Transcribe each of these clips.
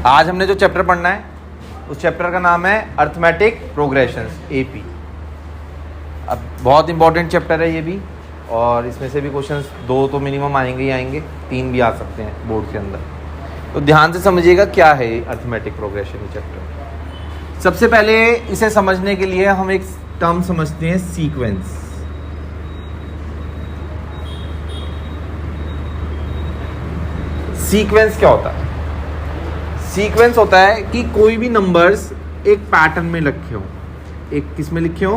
आज हमने जो चैप्टर पढ़ना है उस चैप्टर का नाम है अर्थमेटिक प्रोग्रेशंस, एपी। अब बहुत इंपॉर्टेंट चैप्टर है ये भी, और इसमें से भी क्वेश्चंस 2 तो मिनिमम आएंगे ही आएंगे, 3 भी आ सकते हैं बोर्ड के अंदर। तो ध्यान से समझिएगा क्या है अर्थमेटिक प्रोग्रेशन ये चैप्टर। सबसे पहले इसे समझने के लिए हम एक टर्म समझते हैं, सीक्वेंस। सीक्वेंस क्या होता है? सीक्वेंस होता है कि कोई भी नंबर्स एक पैटर्न में लिखे हो, एक किस में लिखे हो,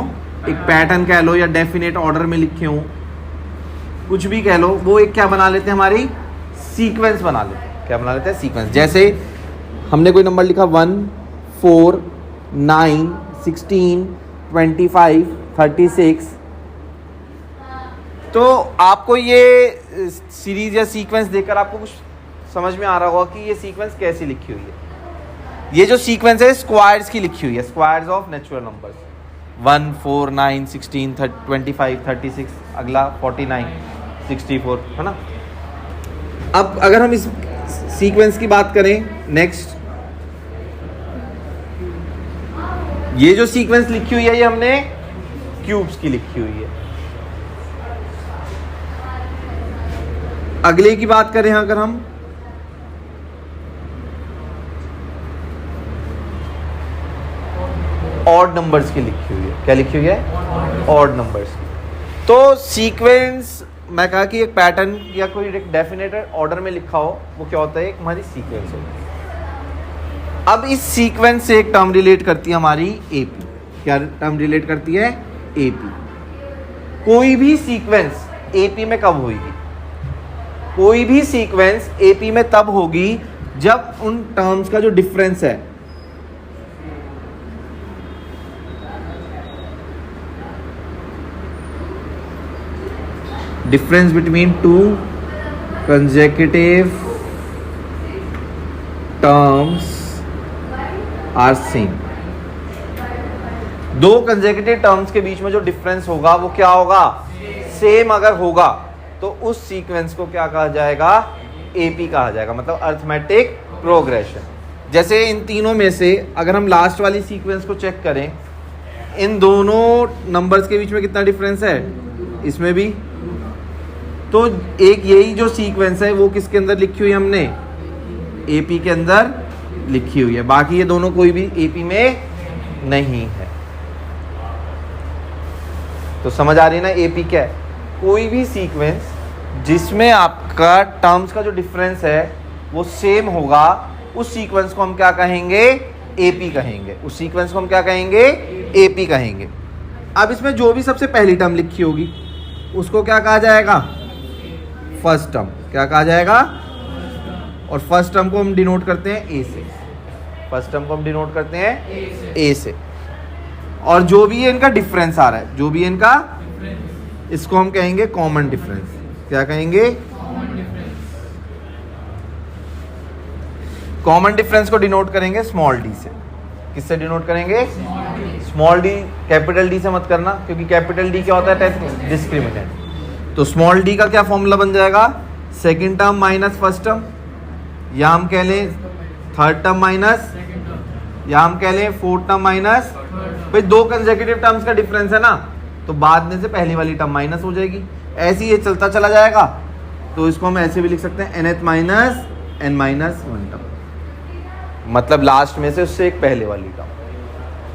एक पैटर्न कह लो या डेफिनेट ऑर्डर में लिखे हो, कुछ भी कह लो, वो एक क्या बना लेते हैं, हमारी सीक्वेंस बना लेते हैं। क्या बना लेते हैं? सीक्वेंस। जैसे हमने कोई नंबर लिखा 1, 4, 9, 16, 25, 36, तो आपको ये सीरीज या सीक्वेंस देखकर आपको कुछ समझ में आ रहा होगा कि ये सीक्वेंस कैसी लिखी हुई है। ये जो सीक्वेंस है स्क्वायर्स की लिखी हुई है, स्क्वायर्स ऑफ नेचुरल नंबर्स। 1, 4, 9, 16, 25, 36, अगला 49, 64, है ना। अब अगर हम इस सीक्वेंस की बात करें, नेक्स्ट ये जो सीक्वेंस लिखी हुई है ये हमने क्यूब्स की लिखी हुई है। अगले की बात करें अगर हम, ऑड नंबर्स की लिखी हुई है। क्या लिखी हुई है? ऑड नंबर्स की। तो सीक्वेंस, मैं कहा कि एक पैटर्न या कोई एक डेफिनेट ऑर्डर में लिखा हो, वो क्या होता है? एक हमारी सीक्वेंस होती है। अब इस सीक्वेंस से एक टर्म रिलेट करती है हमारी एपी। क्या टर्म रिलेट करती है? एपी। कोई भी सीक्वेंस एपी में कब होगी? कोई भी सीक्वेंस एपी में तब होगी जब उन टर्म्स का जो डिफरेंस है, difference between 2 consecutive terms are same. 2 consecutive terms के बीच में जो डिफरेंस होगा वो क्या होगा? सेम अगर होगा तो उस सीक्वेंस को क्या कहा जाएगा? एपी कहा जाएगा, मतलब अर्थमेटिक प्रोग्रेशन। जैसे इन तीनों में से अगर हम लास्ट वाली सीक्वेंस को चेक करें, इन दोनों नंबर्स के बीच में कितना डिफरेंस है? इसमें भी। तो एक यही जो सीक्वेंस है वो किसके अंदर लिखी हुई है? हमने एपी के अंदर लिखी हुई है। बाकी ये दोनों कोई भी एपी में नहीं है। तो समझ आ रही है ना एपी क्या है? कोई भी सीक्वेंस जिसमें आपका टर्म्स का जो डिफरेंस है वो सेम होगा, उस सीक्वेंस को हम क्या कहेंगे? एपी कहेंगे। उस सीक्वेंस को हम क्या कहेंगे? एपी कहेंगे। अब इसमें जो भी सबसे पहली टर्म लिखी होगी उसको क्या कहा जाएगा? First term. क्या कहा जाएगा? और फर्स्ट टर्म को हम डिनोट करते हैं ए से। फर्स्ट टर्म को हम डिनोट करते हैं ए से। और जो भी है इनका डिफरेंस आ रहा है, जो भी है इनका, इसको हम कहेंगे कॉमन डिफरेंस। क्या कहेंगे? कॉमन डिफरेंस को डिनोट करेंगे स्मॉल डी से। किससे डिनोट करेंगे? Small D. कैपिटल डी से मत करना, क्योंकि कैपिटल डी क्या होता है? डिस्क्रिमिनेंट। तो स्मॉल डी का क्या फॉर्मूला बन जाएगा? Second term minus first term, या हम कह लें थर्ड टर्म माइनस, या हम कह लें फोर्थ टर्म माइनस। भाई 2 कंसेक्यूटिव टर्म्स का डिफरेंस है ना, तो बाद में से पहली वाली टर्म माइनस हो जाएगी। ऐसे ही ये चलता चला जाएगा। तो इसको हम ऐसे भी लिख सकते हैं, nth minus n minus 1 term, मतलब लास्ट में से उससे एक पहले वाली टर्म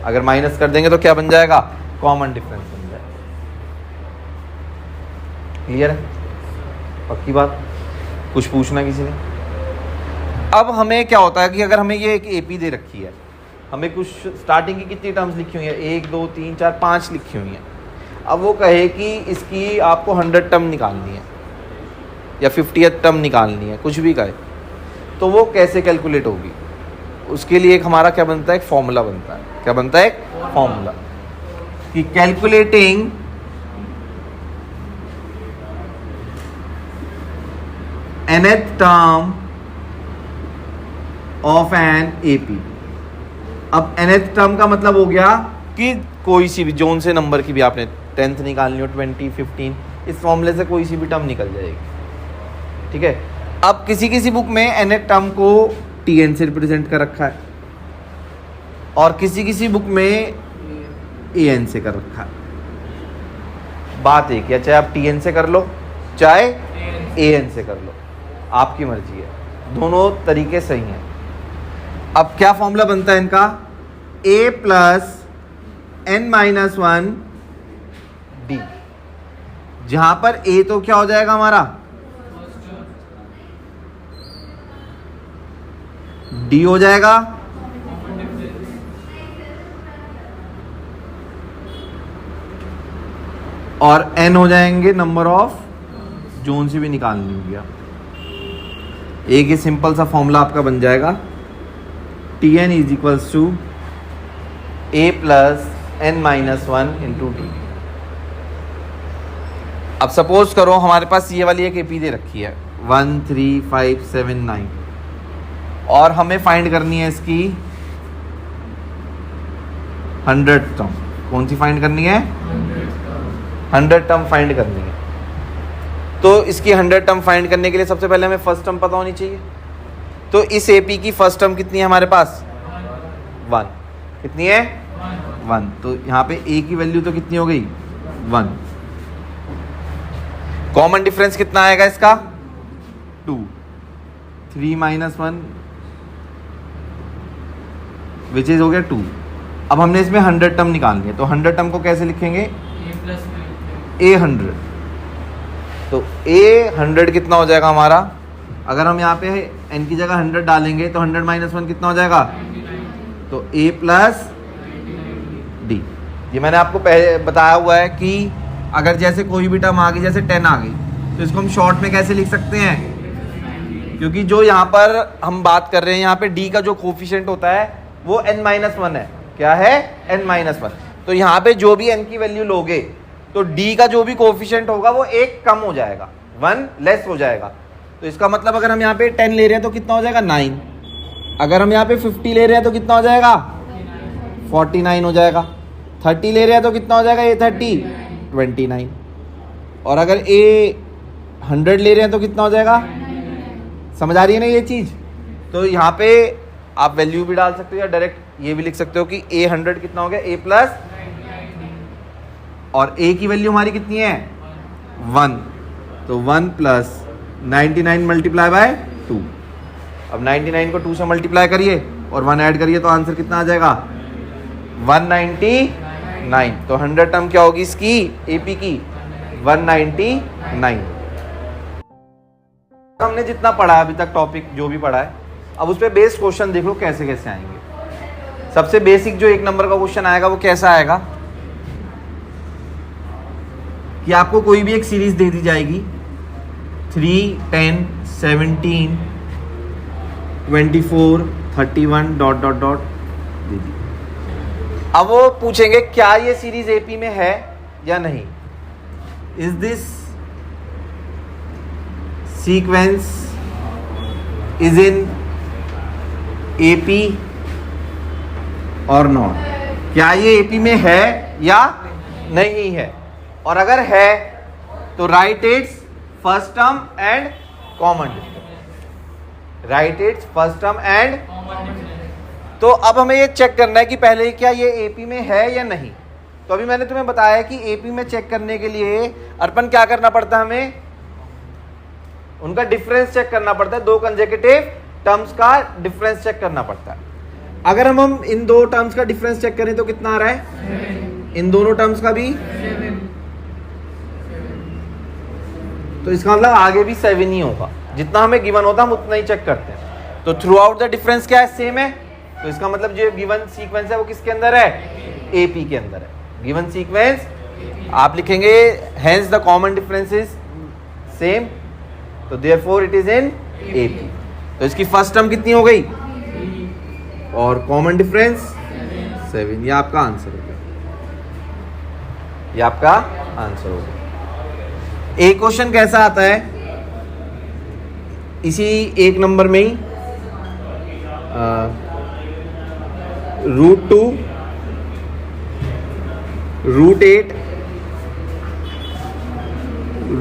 अगर माइनस कर देंगे तो क्या बन जाएगा? कॉमन डिफरेंस बन जाएगा। क्लियर है? पक्की बात? कुछ पूछना किसी ने? अब हमें क्या होता है कि अगर हमें ये एक एपी दे रखी है, हमें कुछ स्टार्टिंग की कितनी टर्म्स लिखी हुई है? 1, 2, 3, 4, 5 लिखी हुई हैं। अब वो कहे कि इसकी आपको 100 टर्म निकालनी है या 50th टर्म निकालनी है, कुछ भी कहे, तो वो कैसे कैलकुलेट होगी? उसके लिए एक हमारा क्या बनता है? एक फॉर्मूला बनता है। क्या बनता है? एक फॉर्मूला कि calculating nth term of an AP. अब nth टर्म का मतलब हो गया कि कोई सी भी जोन से नंबर की भी आपने 10th निकालनी हो, 20, 15, इस फॉर्मूले से कोई सी भी टर्म निकल जाएगी। ठीक है। अब किसी किसी बुक में nth टर्म को TN से रिप्रेजेंट कर रखा है और किसी किसी बुक में AN से कर रखा है। बात एक है, चाहे आप TN से कर लो चाहे AN से कर लो, आपकी मर्जी है, दोनों तरीके सही हैं। अब क्या फॉर्मूला बनता है इनका? A प्लस n-1 D, जहां पर A तो क्या हो जाएगा हमारा D हो जाएगा, और n हो जाएंगे नंबर ऑफ जोन से भी निकालनी होगी। एक ही सिंपल सा फॉर्मूला आपका बन जाएगा, Tn is equals to A plus n-1 into D। अब सपोज करो हमारे पास ये वाली एक एपी दे रखी है 1 3 5 7 9 और हमें फाइंड करनी है इसकी 100 टर्म। कौन सी फाइंड करनी है? 100 टर्म फाइंड करनी है। तो इसकी 100 टर्म फाइंड करने के लिए सबसे पहले हमें फर्स्ट टर्म पता होनी चाहिए। तो इस एपी की फर्स्ट टर्म कितनी है हमारे पास? 1। कितनी है? 1। तो यहाँ पे ए की वैल्यू तो कितनी हो गई? 1। कॉमन डिफरेंस कितना आएगा इसका? 2। 3 माइनस 1 विच इज हो गया 2। अब हमने इसमें 100 टर्म निकालनी है, तो 100 टर्म को कैसे लिखेंगे? A 100। तो A 100 कितना हो जाएगा हमारा? अगर हम यहाँ पे n की जगह 100 डालेंगे तो 100 माइनस 1 कितना हो जाएगा? तो A प्लस D। ये मैंने आपको पहले बताया हुआ है कि अगर जैसे कोई भी टर्म आ गई, जैसे 10 आ गई, तो इसको हम शॉर्ट में कैसे लिख सकते हैं? क्योंकि जो यहाँ पर हम बात कर रहे हैं, यहाँ पे D का जो कोफिशिएंट होता है वो n-1 है। क्या है? n-1। तो यहाँ पे जो भी n की वैल्यू लोगे तो D का जो भी कोफिशिएंट होगा वो एक कम हो जाएगा, 1 लेस हो जाएगा। तो इसका मतलब अगर हम यहाँ पे 10 ले रहे हैं तो कितना हो जाएगा? 9। अगर हम यहाँ पे 50 ले रहे हैं तो कितना हो जाएगा? 49 हो जाएगा। 30 ले रहे हैं तो कितना हो जाएगा? ये 30 29। और अगर A 100 ले रहे हैं तो कितना हो जाएगा? समझ आ रही है ना ये चीज़? तो यहाँ पे आप वैल्यू भी डाल सकते हो या डायरेक्ट ये भी लिख सकते हो कि A 100 कितना हो गया? A प्लस, और A की वैल्यू हमारी कितनी है? 1। तो 1 प्लस 99 मल्टीप्लाई बाय 2। अब 99 को 2 से मल्टीप्लाई करिए और 1 ऐड करिए तो आंसर कितना आ जाएगा? 199। तो 100 टर्म क्या होगी इसकी? AP की 199। हमने जितना पढ़ा है अभी तक, टॉपिक जो भी पढ़ा है, अब उस पर बेस्ड क्वेश्चन देख लो कैसे कैसे आएंगे। सबसे बेसिक जो 1 नंबर का क्वेश्चन आएगा वो कैसा आएगा कि आपको कोई भी एक सीरीज दे दी जाएगी 3 10 17 24 31 डॉट डॉट डॉट दे दी। अब वो पूछेंगे क्या ये सीरीज एपी में है या नहीं। Is this sequence is in AP और नॉट? क्या ये एपी में है या नहीं है? और अगर है तो right it's first term and common difference. Right it's first term and. तो अब हमें ये चेक करना है कि पहले क्या ये एपी में है या नहीं। तो अभी मैंने तुम्हें बताया कि एपी में चेक करने के लिए अर्पण क्या करना पड़ता है? हमें उनका डिफरेंस चेक करना पड़ता है। 2 कंसेक्यूटिव टर्म्स का डिफरेंस चेक करना पड़ता है। अगर हम इन 2 टर्म्स का डिफरेंस चेक करें तो कितना आ रहा है? इन दोनों टर्म्स का भी, तो इसका मतलब आगे भी 7 ही होगा। जितना हमें गिवन होता है हम उतना ही चेक करते हैं। तो थ्रू आउट द डिफरेंस क्या है? सेम है। तो इसका मतलब जो गिवन सीक्वेंस है वो किसके अंदर है? एपी के अंदर है। गिवन सीक्वेंस आप लिखेंगे hence the common difference is same, तो therefore it is in AP. तो इसकी फर्स्ट टर्म कितनी हो गई और कॉमन डिफरेंस 7। ये आपका आंसर हो गया। ये आपका आंसर हो गया। एक क्वेश्चन कैसा आता है इसी 1 नंबर में ही, √2 √8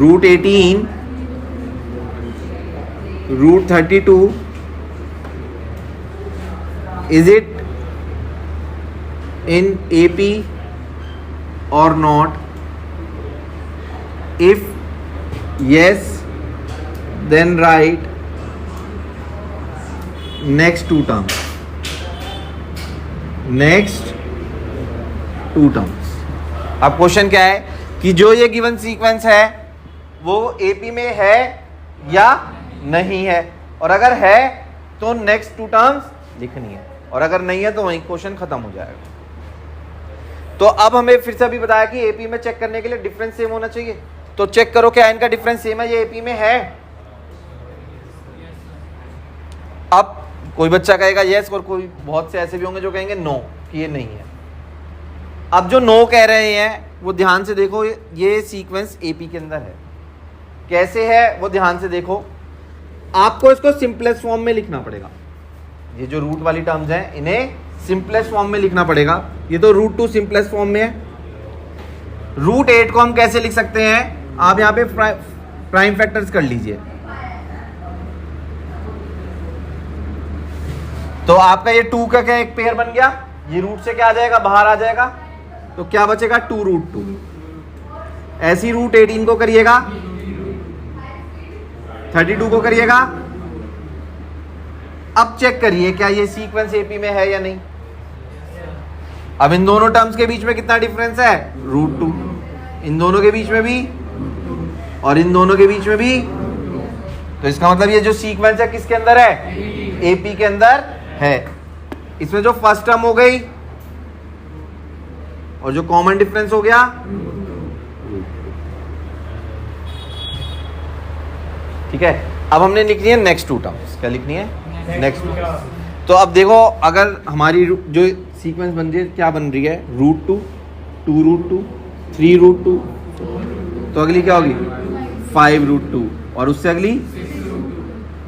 √18 √32 इज इट इन AP और not? If yes, then write next two terms. अब क्वेश्चन क्या है कि जो ये गिवन सीक्वेंस है वो AP में है या नहीं है, और अगर है तो नेक्स्ट टू टर्म्स लिखनी है, और अगर नहीं है तो वही क्वेश्चन खत्म हो जाएगा। तो अब हमें फिर से अभी बताया कि AP में चेक करने के लिए डिफरेंस सेम होना चाहिए, तो चेक करो क्या इनका डिफरेंस सेम है, ये AP में है। अब कोई बच्चा कहेगा यस, और कोई बहुत से ऐसे भी होंगे जो कहेंगे नो, कि ये नहीं है। अब जो नो कह रहे हैं वो ध्यान से देखो, ये सीक्वेंस AP के अंदर है। कैसे है वो ध्यान से देखो, आपको इसको सिंपलेस्ट फॉर्म में लिखना पड़ेगा। ये जो रूट वाली टर्म्स हैं इन्हें सिंपलेस्ट फॉर्म में लिखना पड़ेगा। ये तो √2 सिंपलेस्ट फॉर्म में है। √8 को हम कैसे लिख सकते हैं? आप यहां पे प्राइम फैक्टर्स कर लीजिए, तो आपका ये 2 का क्या एक पेयर बन गया, ये रूट से क्या आ जाएगा, बाहर आ जाएगा, तो क्या बचेगा 2√2। ऐसी √18 को करिएगा, 32 को करिएगा। अब चेक करिए क्या ये सीक्वेंस AP में है या नहीं। अब इन दोनों टर्म्स के बीच में कितना डिफरेंस है, √2, इन दोनों के बीच में भी और इन दोनों के बीच में भी। तो इसका मतलब ये जो सीक्वेंस है किसके अंदर है, AP के अंदर है। इसमें जो फर्स्ट टर्म हो गई और जो कॉमन डिफरेंस हो गया, ठीक है। अब हमने लिखनी है नेक्स्ट टू टर्म्स। क्या लिखनी है, नेक्स्ट। तो अब देखो, अगर हमारी जो सीक्वेंस बन रही है क्या बन रही है, √2, 2√2, 3√2, तो अगली क्या होगी 5√2, और उससे अगली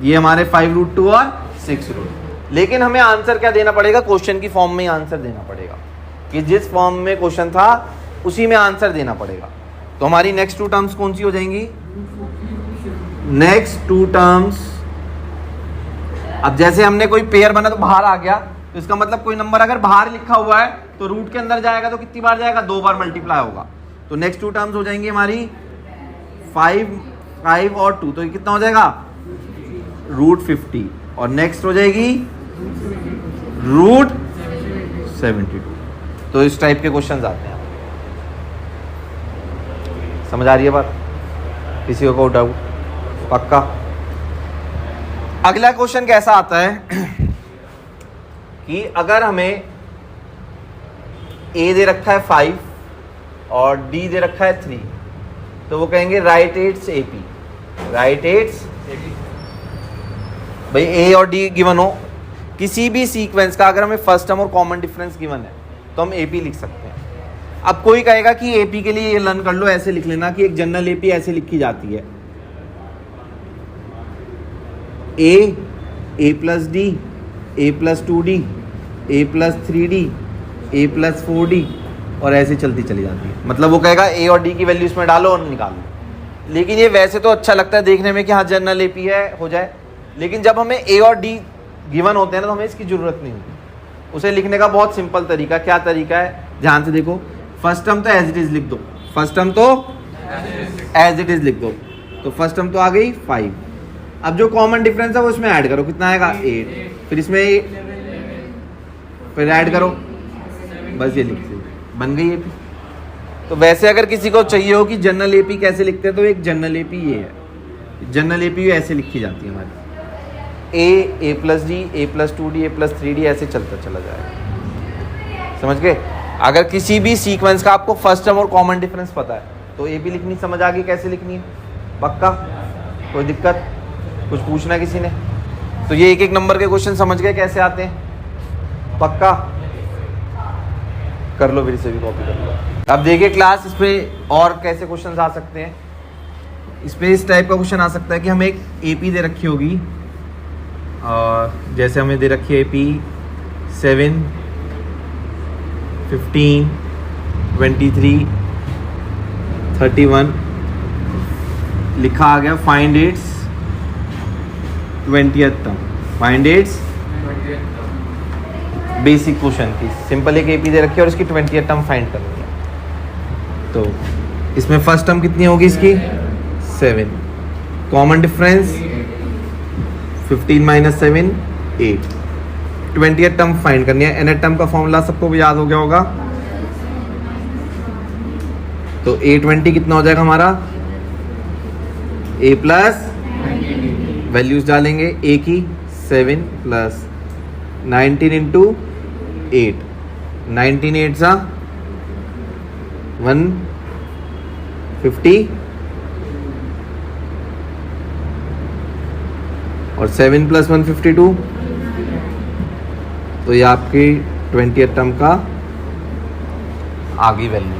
ये हमारे 5√2 और 6√2। लेकिन हमें आंसर क्या देना पड़ेगा, क्वेश्चन की फॉर्म में ही आंसर देना पड़ेगा, कि जिस फॉर्म में क्वेश्चन था उसी में आंसर देना पड़ेगा। तो हमारी नेक्स्ट टू टर्म्स कौन सी हो जाएंगी, नेक्स्ट टू टर्म्स। अब जैसे हमने कोई पेयर बना तो बाहर आ गया, तो इसका मतलब कोई नंबर अगर बाहर लिखा हुआ है तो रूट के अंदर जाएगा तो कितनी बार जाएगा, 2 बार मल्टीप्लाई होगा। तो नेक्स्ट टू टर्म्स हो जाएंगी हमारी 5 और 2, तो ये कितना हो जाएगा √50, और नेक्स्ट हो जाएगी √72। तो इस टाइप के क्वेश्चन आते हैं। समझ आ रही है बात, किसी को डाउट? पक्का। अगला क्वेश्चन कैसा आता है कि अगर हमें A दे रखा है 5 और D दे रखा है 3, तो वो कहेंगे right it's AP। Right it's, भाई A और D गिवन हो, किसी भी सीक्वेंस का अगर हमें फर्स्ट टर्म और कॉमन डिफरेंस गिवन है तो हम AP लिख सकते हैं। अब कोई कहेगा कि AP के लिए ये लर्न कर लो, ऐसे लिख लेना कि एक जनरल AP ऐसे लिखी जाती है, A + D, A + 2D, A + 3D, A + 4D, और ऐसे चलती चली जाती है। मतलब वो कहेगा A और D की वैल्यू इसमें डालो और निकालो। लेकिन ये वैसे तो अच्छा लगता है देखने में कि हाँ जनरल AP है, हो जाए, लेकिन जब हमें A और D गिवन होते हैं ना तो हमें इसकी जरूरत नहीं होती। उसे लिखने का बहुत सिंपल तरीका, क्या तरीका है, ध्यान से देखो। फर्स्ट टर्म तो एज इट इज लिख दो, फर्स्ट टर्म तो एज इट इज लिख दो, तो फर्स्ट टर्म तो आ गई 5। अब जो कॉमन डिफरेंस है वो इसमें ऐड करो, कितना आएगा 8, फिर इसमें फिर ऐड करो, बस ये लिख दो, बन गई AP। तो वैसे अगर किसी को चाहिए हो कि जनरल AP कैसे लिखते हैं, तो एक जनरल AP ये है। जनरल AP ऐसे लिखी जाती है हमारी, A + D, A + 2D, A + 3D, ऐसे चलता चला जाएगा। समझ गए? अगर किसी भी सीक्वेंस का आपको फर्स्ट टर्म और कॉमन डिफरेंस पता है तो AP लिखनी समझ आ गई कैसे लिखनी है, पक्का? कोई दिक्कत? कुछ पूछना किसी ने? तो ये एक एक नंबर के क्वेश्चन समझ गए कैसे आते हैं, पक्का? कर लो फिर से भी कॉपी कर लो। अब देखिए क्लास, इस पे और कैसे क्वेश्चन आ सकते हैं। इस पे इस टाइप का क्वेश्चन आ सकता है कि हमें एक AP दे रखी होगी, और जैसे हमें दे रखी है AP 7, 15, 23, 31, लिखा आ गया find its 20th term, find its basic question की सिंपल एक एपी दे रखी है और इसकी 20th टर्म फाइंड करनी है। तो इसमें फर्स्ट टर्म कितनी होगी इसकी 7, common difference 15 minus 7 8, 20th term find करनी है। nth टर्म का फॉर्मूला सबको याद हो गया होगा। तो A20 कितना हो जाएगा हमारा, A प्लस वैल्यूज डालेंगे A की 7 प्लस 19 इंटू 8, 19 8 सा 150 और 7 प्लस 152, तो ये आपकी 20th टर्म का आ गई वैल्यू,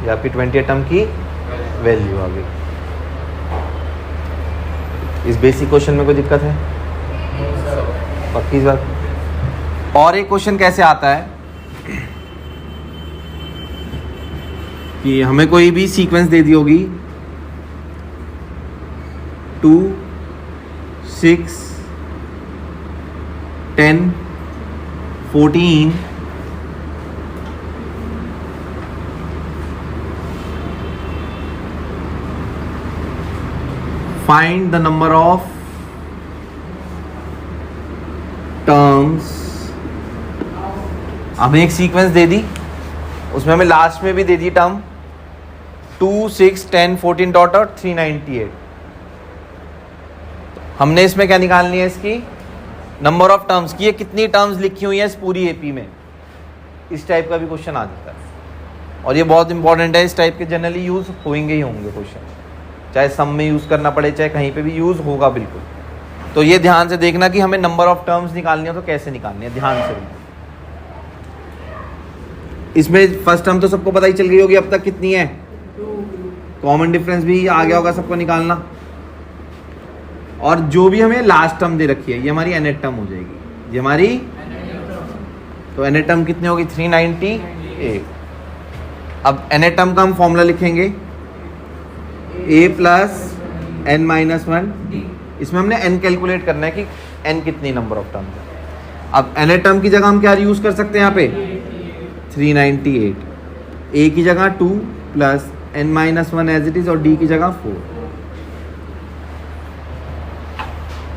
ये आपकी 20th टर्म की वैल्यू आ गई। इस बेसिक क्वेश्चन में कोई दिक्कत है? पक्की बात। और एक क्वेश्चन कैसे आता है कि हमें कोई भी सीक्वेंस दे दी होगी 2 6 10 14 find the number of terms। हमें एक सीक्वेंस दे दी, उसमें हमें लास्ट में भी दे दी टर्म 2 6 10 14 डॉट और 398। हमने इसमें क्या निकालनी है, इसकी नंबर ऑफ टर्म्स की, ये कितनी टर्म्स लिखी हुई है इस पूरी एपी में। इस टाइप का भी क्वेश्चन आ जाता है और ये बहुत इंपॉर्टेंट है। इस टाइप के जनरली यूज होंगे ही होंगे क्वेश्चन, चाहे सम में यूज करना पड़े चाहे कहीं पे भी यूज होगा बिल्कुल। तो ये ध्यान से देखना कि हमें नंबर ऑफ टर्म्स निकालनी हो तो कैसे निकालनी है, ध्यान से। इसमें फर्स्ट टर्म तो सबको पता ही चल गई होगी अब तक कितनी है, कॉमन डिफरेंस भी आ गया होगा सबको निकालना। और जो भी हमें लास्ट टर्म दे रखी है ये हमारी nth टर्म हो जाएगी, ये हमारी। तो nth टर्म कितनी होगी 398। अब nth टर्म का हम फॉर्मूला लिखेंगे a प्लस n माइनस 1। इसमें हमने n कैलकुलेट करना है कि n कितनी नंबर ऑफ टर्म है। अब nth टर्म की जगह हम क्या यूज कर सकते हैं यहाँ पे 398, a की जगह 2 plus n minus 1 as it is और d की जगह 4।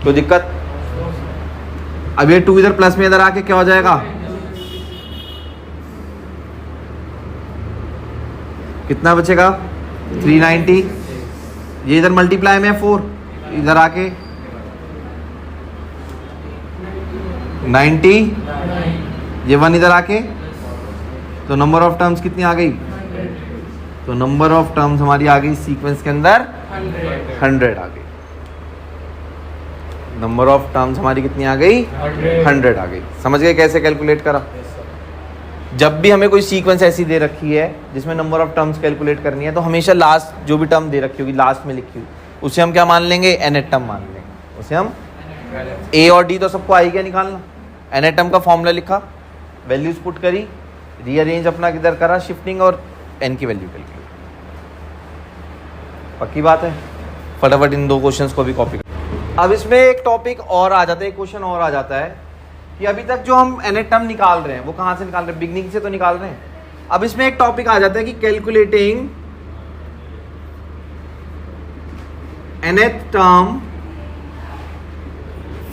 तो दिक्कत, अब ये 2 इधर प्लस में इधर आके क्या हो जाएगा, कितना बचेगा 390। ये इधर मल्टीप्लाई में 4, इधर आके 90, ये 1 इधर आके, तो नंबर ऑफ टर्म्स कितनी आ गई, तो नंबर ऑफ टर्म्स हमारी आ गई सीक्वेंस के अंदर 100 आ गई। नंबर ऑफ टर्म्स हमारी कितनी आ गई 100 आ गई। समझ गए कैसे कैलकुलेट करा? जब भी हमें कोई सीक्वेंस ऐसी दे रखी है जिसमें नंबर ऑफ टर्म्स कैलकुलेट करनी है तो हमेशा लास्ट जो भी टर्म दे रखी होगी लास्ट में लिखी हुई उसे हम क्या मान लेंगे, nth टर्म मान लेंगे। उसे हम a और d तो सबको आई क्या निकालना, nth टर्म का फॉर्मूला लिखा, वैल्यूज पुट करी, रीअरेंज अपना किधर करा शिफ्टिंग और n की वैल्यू कैलकुलेट। पक्की बात है? फटाफट इन दो क्वेश्चंस को भी कॉपी। अब इसमें एक टॉपिक और आ जाता है, एक क्वेश्चन और आ जाता है कि अभी तक जो हम nth टर्म निकाल रहे हैं वो कहाँ से निकाल रहे हैं, बिगनिंग से तो निकाल रहे हैं। अब इसमें एक टॉपिक आ जाता है कि calculating nth term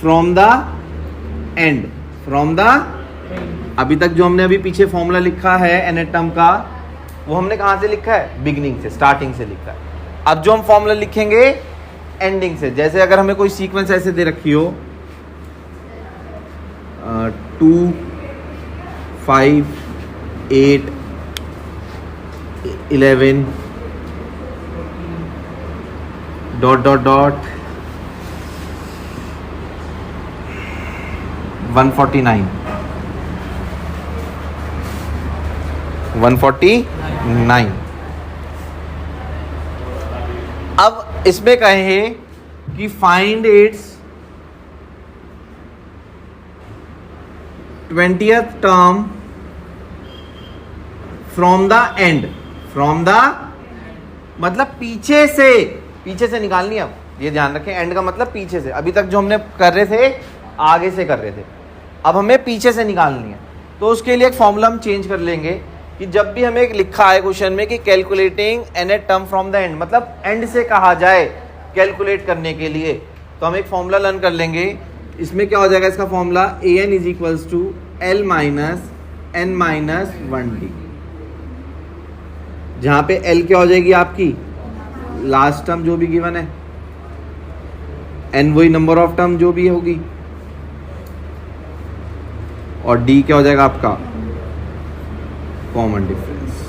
from the end, from the. अभी तक जो हमने अभी पीछे फॉर्मूला लिखा है nth टर्म का वो हमने कहाँ से लिखा है, बिगनिंग से, स्टार्टिंग से लिखा है। अब जो हम फॉर्मूला लिखेंगे एंडिंग से, जैसे अगर हमें कोई सीक्वेंस ऐसे दे रखी हो 2 5 8 11 डॉट डॉट डॉट 149 149। अब इसमें कहे कि find its 20th term from the end, from the मतलब पीछे से निकालनी है। अब ये ध्यान रखें, एंड का मतलब पीछे से। अभी तक जो हमने कर रहे थे आगे से कर रहे थे, अब हमें पीछे से निकालनी है। तो उसके लिए एक फॉर्मूला हम चेंज कर लेंगे कि जब भी हमें लिखा है क्वेश्चन में कि calculating nth term from the end, मतलब एंड से कहा जाए कैलकुलेट करने के लिए, तो हम एक फॉर्मूला लर्न कर लेंगे। इसमें क्या हो जाएगा इसका formula, an is equals to l minus n minus 1d, जहां पे l क्या हो जाएगी आपकी लास्ट टर्म जो भी गिवन है, n वही नंबर ऑफ टर्म जो भी होगी, और d क्या हो जाएगा आपका कॉमन डिफरेंस।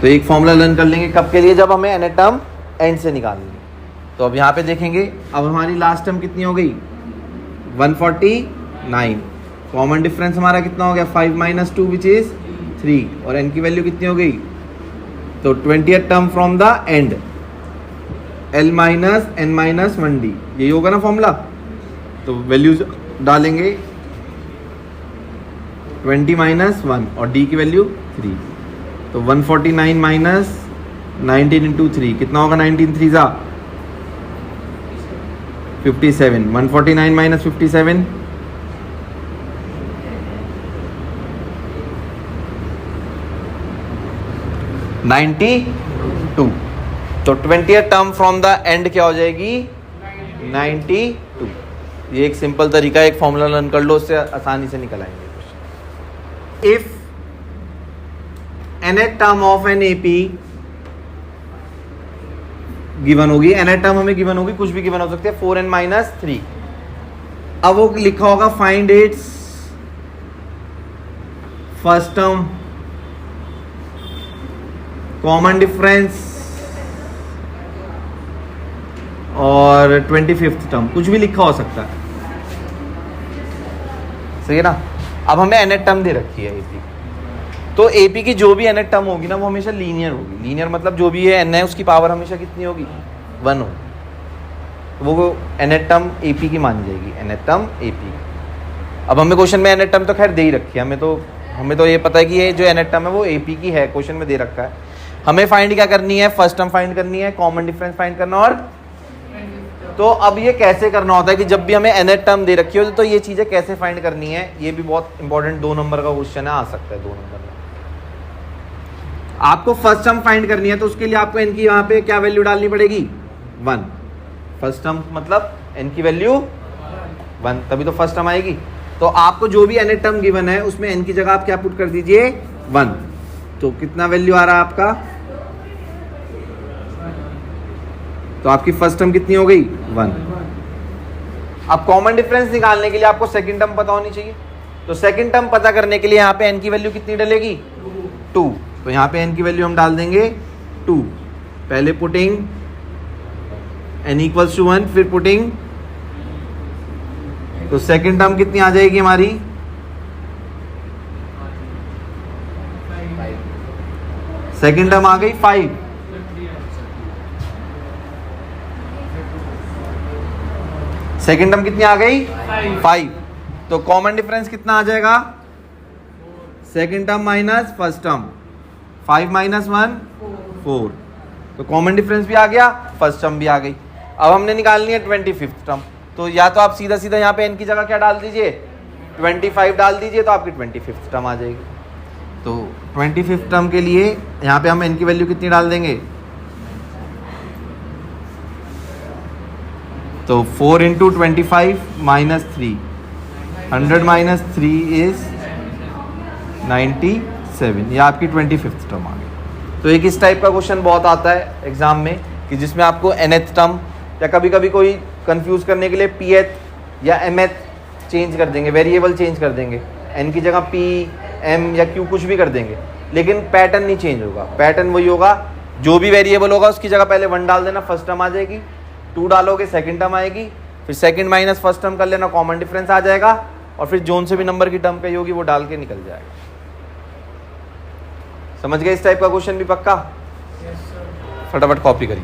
तो एक फॉर्मूला लर्न कर लेंगे कब के लिए, जब हमें nth टर्म एंड से निकालनी है। तो अब यहाँ पे देखेंगे, अब हमारी लास्ट टर्म कितनी हो गई 149, कॉमन डिफरेंस हमारा कितना हो गया 5 माइनस 2 विच इज 3, और n की वैल्यू कितनी हो गई, तो 20th term from the end l minus n minus 1d, यही होगा ना फॉर्मूला। तो वैल्यूज डालेंगे 20 माइनस 1 और d की वैल्यू 3, तो 149 माइनस 19 इंटू 3 कितना होगा, 19 3 जा 57, 149 माइनस 57 92, तो 20th term from the end क्या हो जाएगी 92। ये एक सिंपल तरीका है, एक फॉर्मूला लर्न कर लो, उससे आसानी से निकल आएंगे। If nth term of an AP given होगी, nth टर्म हमें गिवन होगी, कुछ भी गिवन हो सकती है 4n माइनस 3, अब वो लिखा होगा find its first term, common difference और 25th टर्म, कुछ भी लिखा हो सकता है, सही है ना। अब हमें nth टर्म दे रखी है एपी, तो एपी की जो भी nth टर्म होगी ना वो हमेशा लीनियर होगी। लीनियर मतलब जो भी है n है उसकी पावर हमेशा कितनी होगी 1 होगी, वो nth टर्म एपी की मानी जाएगी, nth टर्म एपी। अब हमें क्वेश्चन में nth टर्म तो खैर दे ही रखी है, हमें तो ये पता है कि ये जो nth टर्म है वो एपी की है, क्वेश्चन में दे रखा है। हमें फाइंड क्या करनी है, फर्स्ट टर्म फाइंड करनी है, कॉमन डिफरेंस फाइंड करना, और तो अब ये कैसे करना होता है कि जब भी हमें nth टर्म दे रखी हो तो ये चीजें कैसे फाइंड करनी है, ये भी बहुत इंपॉर्टेंट 2 नंबर का क्वेश्चन है, आ सकता है 2 नंबर में। आपको फर्स्ट टर्म फाइंड करनी है तो उसके लिए आपको n की यहाँ पे क्या वैल्यू डालनी पड़ेगी 1, फर्स्ट टर्म मतलब n की वैल्यू 1, तभी तो फर्स्ट टर्म आएगी। तो आपको जो भी nth टर्म गिवन है उसमें n की जगह आप क्या पुट कर दीजिए 1, तो कितना वैल्यू आ रहा है आपका, तो आपकी फर्स्ट टर्म कितनी हो गई 1। अब कॉमन डिफरेंस निकालने के लिए आपको सेकंड टर्म पता होनी चाहिए, तो सेकंड टर्म पता करने के लिए यहाँ पे n की वैल्यू कितनी डलेगी 2, तो यहाँ पे n की वैल्यू हम डाल देंगे 2, पहले पुटिंग n इक्वल्स टू 1, फिर पुटिंग, तो सेकंड टर्म कितनी आ जाएगी हमारी 5, सेकंड टर्म आ गई 5, सेकेंड टर्म कितनी आ गई 5, तो कॉमन डिफरेंस कितना आ जाएगा, second term minus first term, 5 minus 1 4, तो कॉमन डिफरेंस भी आ गया, फर्स्ट टर्म भी आ गई। अब हमने निकालनी है 25th टर्म, तो या तो आप सीधा सीधा यहाँ पे n की जगह क्या डाल दीजिए 25 डाल दीजिए, तो आपकी 25th टर्म आ जाएगी। तो 25th टर्म के लिए यहाँ पे हम n की वैल्यू कितनी डाल देंगे, तो 4 इंटू 25 माइनस 3, 100 माइनस 3 इज 97, ये आपकी 25th टर्म आ गई। तो एक इस टाइप का क्वेश्चन बहुत आता है एग्जाम में कि जिसमें आपको nth टर्म या कभी कभी कोई कंफ्यूज करने के लिए pth या mth चेंज कर देंगे, वेरिएबल चेंज कर देंगे, n की जगह p m या q कुछ भी कर देंगे, लेकिन पैटर्न नहीं चेंज होगा। पैटर्न वही होगा, जो भी वेरिएबल होगा उसकी जगह पहले 1 डाल देना, फर्स्ट टर्म आ जाएगी, 2 डालोगे सेकंड टर्म आएगी, फिर सेकंड माइनस फर्स्ट टर्म कर लेना, कॉमन डिफरेंस आ जाएगा, और फिर जोन से भी नंबर की टर्म कही होगी वो डाल के निकल जाएगा। समझ गए इस टाइप का क्वेश्चन भी पक्का? फटाफट कॉपी करिए।